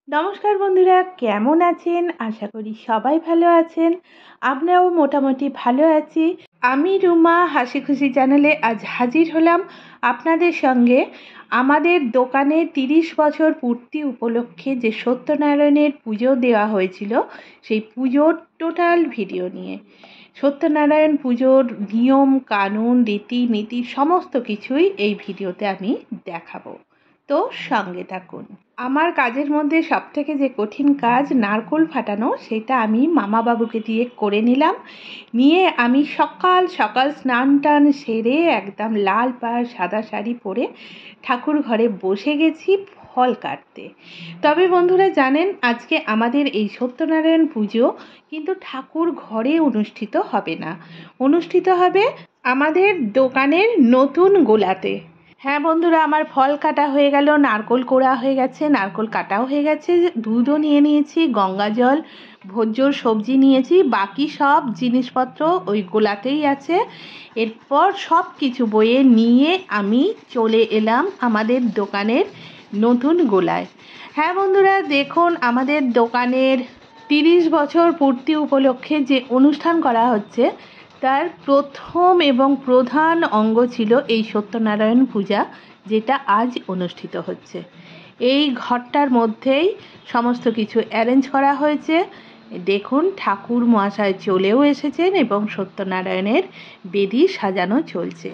নমস্কার বন্ধুরা, কেমন আছেন? আশা করি সবাই ভালো আছেন। আমরাও মোটামুটি ভালো আছি। আমি রুমা হাসি খুশি চ্যানেলে আজ হাজির হলাম আপনাদের সঙ্গে আমাদের দোকানে 30 বছর পূর্তি উপলক্ষে যে সত্যনারায়ণের পুজো দেওয়া হয়েছিল সেই পুজোর টোটাল ভিডিও নিয়ে। সত্যনারায়ণ পুজোর নিয়ম কানুন রীতিনীতি সমস্ত কিছুই এই ভিডিওতে আমি দেখাবো, তো সঙ্গে থাকুন। আমার কাজের মধ্যে সবথেকে যে কঠিন কাজ নারকোল ফাটানো, সেটা আমি মামা বাবুকে দিয়ে করে নিয়ে আমি সকাল সকাল স্নান টান সেরে একদম লাল পাড় সাদা শাড়ি পরে ঠাকুর ঘরে বসে গেছি ফল কাটতে। তবে বন্ধুরা জানেন, আজকে আমাদের এই সত্যনারায়ণ পুজো কিন্তু ঠাকুর ঘরে অনুষ্ঠিত হবে না, অনুষ্ঠিত হবে আমাদের দোকানের নতুন গোলাতে। হ্যাঁ বন্ধুরা, আমার ফল কাটা হয়ে গেল, নারকোল কোড়া হয়ে গেছে, নারকোল কাটাও হয়ে গেছে, দুধও নিয়ে নিয়েছি, গঙ্গা জল, ভোজ্যর সবজি নিয়েছি, বাকি সব জিনিসপত্র ওই গোলাতেই আছে। এরপর সব কিছু বয়ে নিয়ে আমি চলে এলাম আমাদের দোকানের নতুন গোলায়। হ্যাঁ বন্ধুরা দেখুন, আমাদের দোকানের 30 বছর পূর্তি উপলক্ষে যে অনুষ্ঠান করা হচ্ছে তার প্রথম এবং প্রধান অঙ্গ ছিল এই সত্যনারায়ণ পূজা, যেটা আজ অনুষ্ঠিত হচ্ছে। এই ঘরটার মধ্যেই সমস্ত কিছু অ্যারেঞ্জ করা হয়েছে। দেখুন, ঠাকুর মহাশয় চলেও এসেছেন এবং সত্যনারায়ণের বেদি সাজানো চলছে।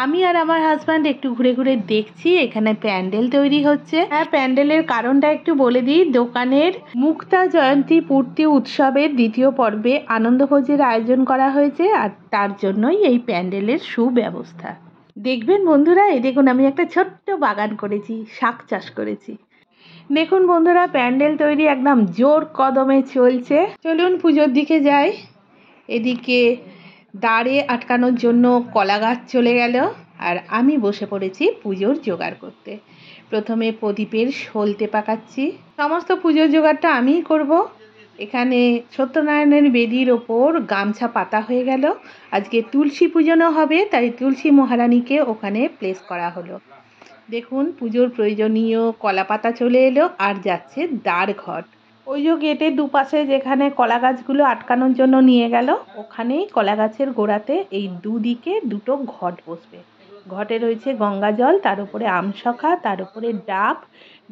আমি আর আমার হাজব্যান্ড একটু ঘুরে ঘুরে দেখছি এখানে প্যান্ডেল তৈরি হচ্ছে। হ্যাঁ, প্যান্ডেলের কারণটা একটু বলে দিই। দোকানের মুক্তা জয়ন্তী পূর্তি উৎসবের দ্বিতীয় পর্বে আনন্দভোজের আয়োজন করা হয়েছে, আর তার জন্যই এই প্যান্ডেলের সুব্যবস্থা। দেখবেন বন্ধুরা, এই দেখুন আমি একটা ছোট্ট বাগান করেছি, শাক চাষ করেছি। দেখুন বন্ধুরা, প্যান্ডেল তৈরি একদম জোর কদমে চলছে। চলুন পুজোর দিকে যাই। এদিকে দাঁড়ে আটকানোর জন্য কলা গাছ চলে গেল, আর আমি বসে পড়েছি পুজোর জোগাড় করতে। প্রথমে প্রদীপের সলতে পাকাচ্ছি। সমস্ত পুজোর জোগাড়টা আমিই করব। এখানে সত্যনারায়ণের বেদির ওপর গামছা পাতা হয়ে গেল। আজকে তুলসী পূজনও হবে, তাই তুলসী মহারানীকে ওখানে প্লেস করা হলো। দেখুন, পুজোর প্রয়োজনীয় কলা পাতা চলে এলো, আর যাচ্ছে দ্বার ঘট। ওই যে গেটের দুপাশে যেখানে কলা গাছগুলো আটকানোর জন্য নিয়ে গেল, ওখানেই কলা গাছের গোড়াতে এই দুদিকে দুটো ঘট বসবে। ঘটে রয়েছে গঙ্গা জল, তার উপরে আমশখা, তার উপরে ডাব,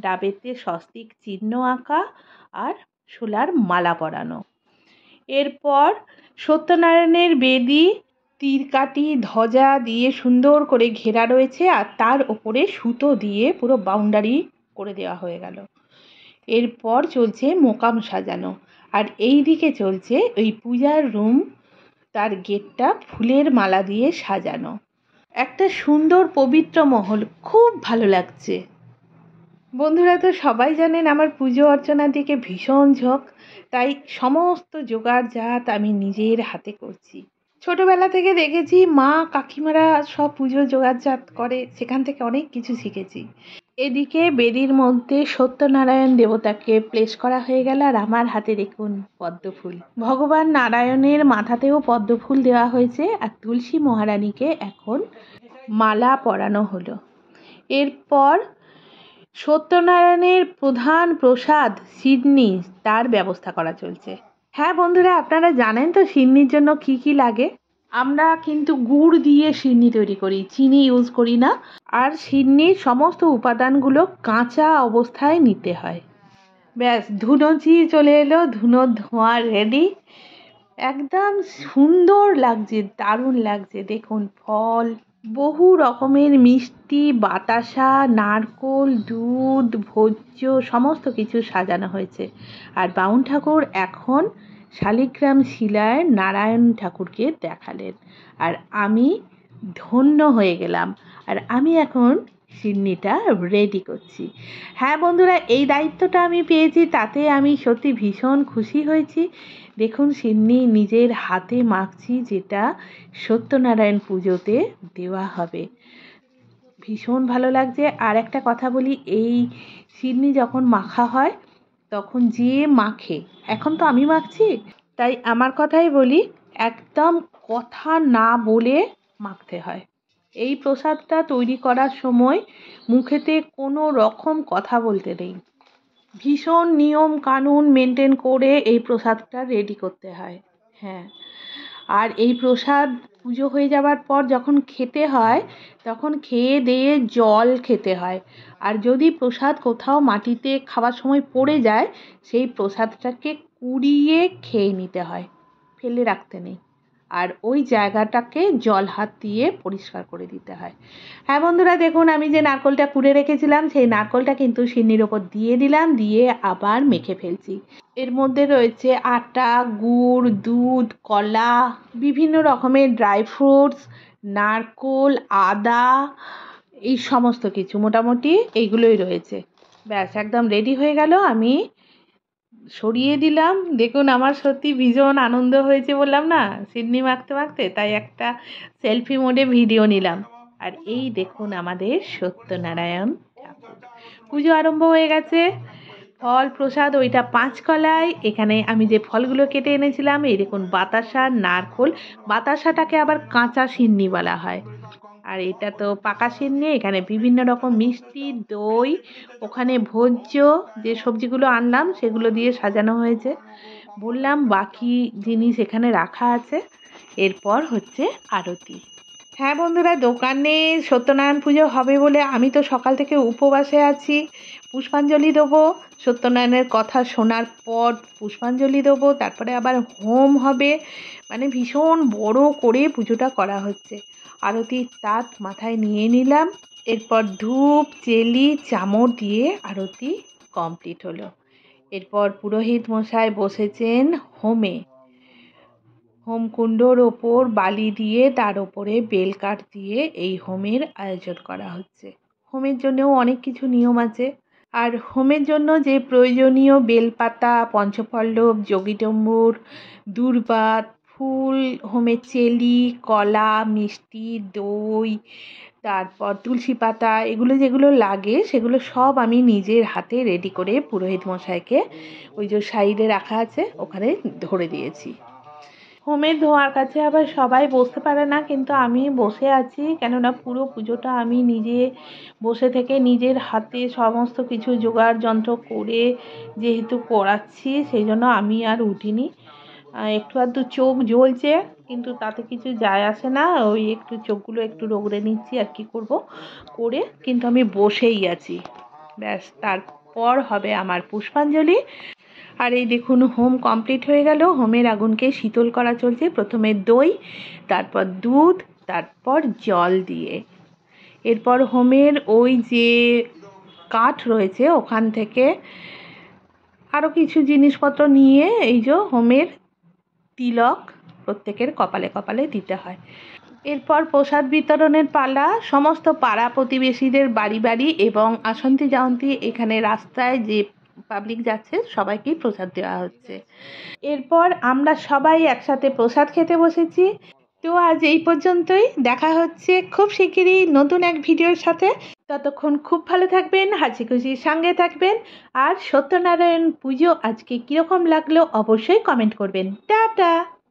ডাবেতে স্বস্তিক চিহ্ন আঁকা, আর শোলার মালা পরানো। এরপর সত্যনারায়ণের বেদি তীরকাঠি ধ্বজা দিয়ে সুন্দর করে ঘেরা রয়েছে, আর তার ওপরে সুতো দিয়ে পুরো বাউন্ডারি করে দেওয়া হয়ে গেল। এরপর চলছে মোকাম সাজানো, আর এই দিকে চলছে ওই পূজার রুম, তার গেটটা ফুলের মালা দিয়ে সাজানো। একটা সুন্দর পবিত্র মহল, খুব ভালো লাগছে। বন্ধুরা তো সবাই জানেন আমার পুজো অর্চনার দিকে ভীষণ ঝোঁক, তাই সমস্ত জোগাড়জাত আমি নিজের হাতে করছি। ছোটবেলা থেকে দেখেছি মা কাকিমারা সব পুজো জোগাড়জাত করে, সেখান থেকে অনেক কিছু শিখেছি। এদিকে বেদির মধ্যে সত্যনারায়ণ দেবতাকে প্লেস করা হয়ে গেল, আর আমার হাতে দেখুন পদ্মফুল। ভগবান নারায়ণের মাথাতেও পদ্মফুল দেওয়া হয়েছে, আর তুলসী মহারানীকে এখন মালা পরানো হলো। এরপর সত্যনারায়ণের প্রধান প্রসাদ সিন্নি, তার ব্যবস্থা করা চলছে। হ্যাঁ বন্ধুরা, আপনারা জানেন তো সিন্নির জন্য কি কি লাগে। আমরা কিন্তু গুড় দিয়ে সিন্নি তৈরি করি, চিনি ইউজ করি না। আর সিন্নির সমস্ত উপাদানগুলো কাঁচা অবস্থায় নিতে হয়। ব্যাস, ধুনোচি চলে এলো, ধুনোর ধোঁয়া রেডি। একদম সুন্দর লাগছে, দারুণ লাগছে। দেখুন, ফল, বহু রকমের মিষ্টি, বাতাসা, নারকোল, দুধ, ভোজ্য সমস্ত কিছু সাজানো হয়েছে। আর বাউন ঠাকুর এখন শালিগ্রাম শিলায় নারায়ণ ঠাকুরকে দেখালেন, আর আমি ধন্য হয়ে গেলাম। আর আমি এখন সিন্নিটা রেডি করছি। হ্যাঁ বন্ধুরা, এই দায়িত্বটা আমি পেয়েছি, তাতে আমি সত্যি ভীষণ খুশি হয়েছি। দেখুন, সিন্নি নিজের হাতে মাখছি, যেটা সত্যনারায়ণ পুজোতে দেওয়া হবে। ভীষণ ভালো লাগছে। আর একটা কথা বলি, এই সিন্নি যখন মাখা হয় তখন যে মাখে, এখন তো আমি মাখছি, তাই আমার কথাই বলি, একদম কথা না বলে মাখতে হয়। এই প্রসাদটা তৈরি করার সময় মুখেতে কোনো রকম কথা বলতে নেই। ভীষণ নিয়ম কানুন মেনটেন করে এই প্রসাদটা রেডি করতে হয়। হ্যাঁ, আর এই প্রসাদ পুজো হয়ে যাওয়ার পর যখন খেতে হয় তখন খেয়ে দিয়ে জল খেতে হয়। আর যদি প্রসাদ কোথাও মাটিতে খাওয়ার সময় পড়ে যায় সেই প্রসাদটাকে কুড়িয়ে খেয়ে নিতে হয়, ফেলে রাখতে নেই। আর ওই জায়গাটাকে জল হাত দিয়ে পরিষ্কার করে দিতে হয়। হ্যাঁ বন্ধুরা, দেখুন আমি যে নারকোলটা কুড়ে রেখেছিলাম সেই নারকোলটা কিন্তু সিন্নির ওপর দিয়ে দিলাম, দিয়ে আবার মেখে ফেলছি। এর মধ্যে রয়েছে আটা, গুড়, দুধ, কলা, বিভিন্ন রকমের ড্রাই ফ্রুটস, নারকোল, আদা, এই সমস্ত কিছু মোটামুটি এইগুলোই রয়েছে। ব্যাস একদম রেডি হয়ে গেল। আমি সরিয়ে দিলাম। দেখুন আমার সত্যি ভীষণ আনন্দ হয়েছে, বললাম না সিডনি মাখতে মাখতে, তাই একটা সেলফি মোডে ভিডিও নিলাম। আর এই দেখুন আমাদের সত্যনারায়ণ ঠাকুর। পুজো আরম্ভ হয়ে গেছে। ফল প্রসাদ ওইটা 5 কলাই। এখানে আমি যে ফলগুলো কেটে এনেছিলাম, এই দেখুন বাতাসা, নারকোল, বাতাসাটাকে আবার কাঁচা সিন্নি বলা হয়, আর এটা তো পাকা সিন্নি। এখানে বিভিন্ন রকম মিষ্টি, দই, ওখানে ভোজ্য যে সবজিগুলো আনলাম সেগুলো দিয়ে সাজানো হয়েছে। বললাম বাকি জিনিস এখানে রাখা আছে। এরপর হচ্ছে আরতি। হ্যাঁ বন্ধুরা, দোকানে সত্যনারায়ণ পুজো হবে বলে আমি তো সকাল থেকে উপবাসে আছি। পুষ্পাঞ্জলি দেবো, সত্যনারায়ণের কথা শোনার পর পুষ্পাঞ্জলি দেবো, তারপরে আবার হোম হবে। মানে ভীষণ বড় করে পুজোটা করা হচ্ছে। আরতির তাত মাথায় নিয়ে নিলাম। এরপর ধূপ, চেলি, চামর দিয়ে আরতি কমপ্লিট হলো। এরপর পুরোহিত মশাই বসেছেন হোমে। হোমকুণ্ডর ওপর বালি দিয়ে তার ওপরে বেলকাঠ দিয়ে এই হোমের আয়োজন করা হচ্ছে। হোমের জন্যও অনেক কিছু নিয়ম আছে। আর হোমের জন্য যে প্রয়োজনীয় বেলপাতা, পঞ্চপল্লব, যোগীডম্বুর, দূর্বাত, ফুল, হোমের চেলি, কলা, মিষ্টি, দই, তারপর তুলসী পাতা, এগুলো যেগুলো লাগে সেগুলো সব আমি নিজের হাতে রেডি করে পুরোহিত মশাইকে ওই যে সাইডে রাখা আছে ওখানে ধরে দিয়েছি। হোমের ধোঁয়ার কাছে আবার সবাই বসতে পারে না, কিন্তু আমি বসে আছি, কেননা পুরো পুজোটা আমি নিজে বসে থেকে নিজের হাতে সমস্ত কিছু জোগাড় যন্ত্র করে যেহেতু করাচ্ছি, সেই জন্য আমি আর উঠিনি। একটু আধটু চোখ জ্বলছে, কিন্তু তাতে কিছু যায় আসে না। ওই একটু চোখগুলো একটু রগড়ে নিচ্ছি, আর কি করব করে, কিন্তু আমি বসেই আছি। ব্যাস তারপর হবে আমার পুষ্পাঞ্জলি। আর এই দেখুন হোম কমপ্লিট হয়ে গেল। হোমের আগুনকে শীতল করা চলছে, প্রথমে দই, তারপর দুধ, তারপর জল দিয়ে। এরপর হোমের ওই যে কাঠ রয়েছে ওখান থেকে আরও কিছু জিনিসপত্র নিয়ে এই যে হোমের তিলক প্রত্যেকের কপালে কপালে দিতে হয়। এরপর প্রসাদ বিতরণের পালা। সমস্ত পাড়া প্রতিবেশীদের বাড়ি বাড়ি এবং আসন্তি যাওন্তি এখানে রাস্তায় যে পাবলিক যাচ্ছে সবাইকেই প্রসাদ দেওয়া হচ্ছে। এরপর আমরা সবাই একসাথে প্রসাদ খেতে বসেছি। তো আজ এই পর্যন্তই। দেখা হচ্ছে খুব শিগগিরই নতুন এক ভিডিওর সাথে। ততক্ষণ খুব ভালো থাকবেন, হাসি খুশির সঙ্গে থাকবেন। আর সত্যনারায়ণ পুজো আজকে কীরকম লাগলো অবশ্যই কমেন্ট করবেন। টাটা।